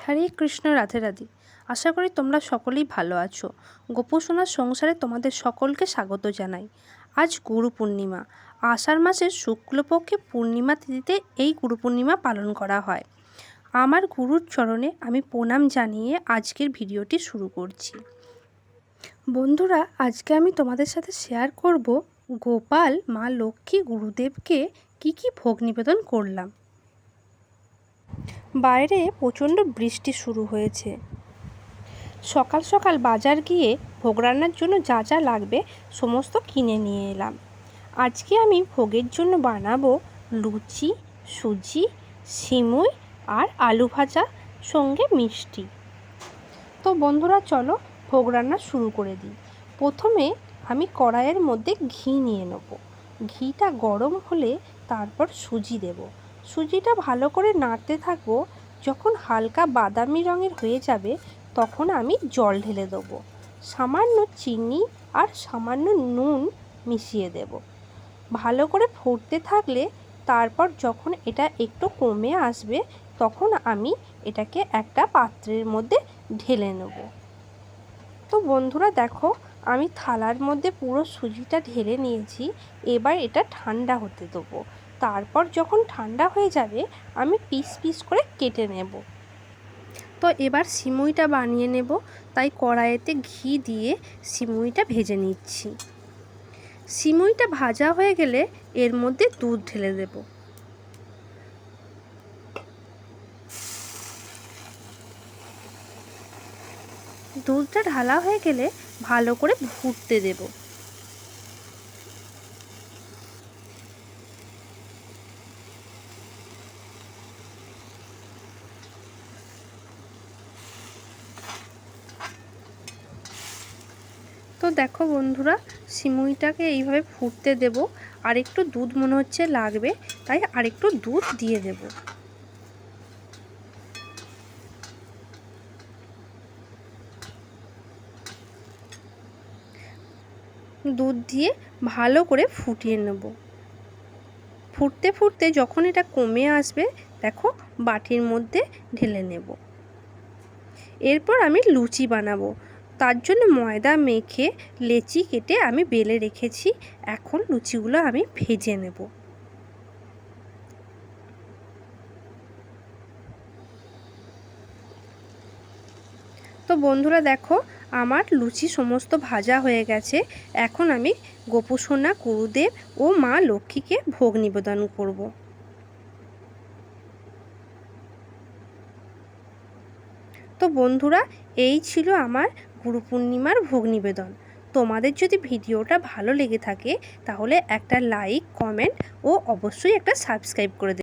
হরে কৃষ্ণ, রাধে রাধে। আশা করি তোমরা সকলেই ভালো আছো। গোপুসোনার সংসারে তোমাদের সকলকে স্বাগত জানাই। আজ গুরু পূর্ণিমা। আষাঢ় মাসের শুক্লপক্ষে পূর্ণিমা তিথিতে এই গুরু পূর্ণিমা পালন করা হয়। আমার গুরুর চরণে আমি প্রণাম জানিয়ে আজকের ভিডিওটি শুরু করছি। বন্ধুরা, আজকে আমি তোমাদের সাথে শেয়ার করব গোপাল মা লক্ষ্মী গুরুদেবকে কি ভোগ নিবেদন করলাম। বাইরে প্রচণ্ড বৃষ্টি শুরু হয়েছে। সকাল সকাল বাজার গিয়ে ভোগ রান্নার জন্য যা যা লাগবে সমস্ত কিনে নিয়ে এলাম। আজকে আমি ভোগের জন্য বানাবো লুচি, সুজি, সিমুই আর আলু ভাজা, সঙ্গে মিষ্টি। তো বন্ধুরা, চলো ভোগ রান্না শুরু করে দিই। প্রথমে আমি কড়াইয়ের মধ্যে ঘি নিয়ে নেব। ঘিটা গরম হলে তারপর সুজি দেব। সুজিটা ভালো করে নাড়তে থাকবো। যখন হালকা বাদামি রঙের হয়ে যাবে তখন আমি জল ঢেলে দেবো। সামান্য চিনি আর সামান্য নুন মিশিয়ে দেব। ভালো করে ফুটতে থাকলে তারপর যখন এটা একটু কমে আসবে তখন আমি এটাকে একটা পাত্রের মধ্যে ঢেলে নেব। তো বন্ধুরা দেখো, আমি থালার মধ্যে পুরো সুজিটা ঢেলে নিয়েছি। এবার এটা ঠান্ডা হতে দেবো। তারপর যখন ঠান্ডা হয়ে যাবে আমি পিস পিস করে কেটে নেব। তো এবার সিমুইটা বানিয়ে নেব, তাই কড়াইতে ঘি দিয়ে সিমুইটা ভেজে নিচ্ছি। সিমুইটা ভাজা হয়ে গেলে এর মধ্যে দুধ ঢেলে দেব। দুধটা ঢালা হয়ে গেলে ভালো করে ফুটতে দেব। তো দেখো বন্ধুরা, সিমুইটাকে এইভাবে ফুটতে দেব। আর একটু দুধ মনে হচ্ছে লাগবে, তাই আরেকটু দুধ দিয়ে দেব। দুধ দিয়ে ভালো করে ফুটিয়ে নেব। ফুটতে ফুটতে যখন এটা কমে আসবে দেখো বাটির মধ্যে ঢেলে নেব। এরপর আমি লুচি বানাবো। তার জন্য ময়দা মেখে লেচি কেটে আমি বেলে রেখেছি। এখন লুচিগুলো আমি ভেজে নেব। তো বন্ধুরা দেখো, আমার লুচি সমস্ত ভাজা হয়ে গেছে। এখন আমি গোপুসোনা, গুরুদেব ও মা লক্ষ্মীকে ভোগ নিবেদন করব। তো বন্ধুরা, এই ছিল আমার গুরু পূর্ণিমার ভোগ নিবেদন। তোমাদের যদি ভিডিওটা ভালো লেগে থাকে তাহলে একটা লাইক, কমেন্ট ও অবশ্যই একটা সাবস্ক্রাইব করে দেবে।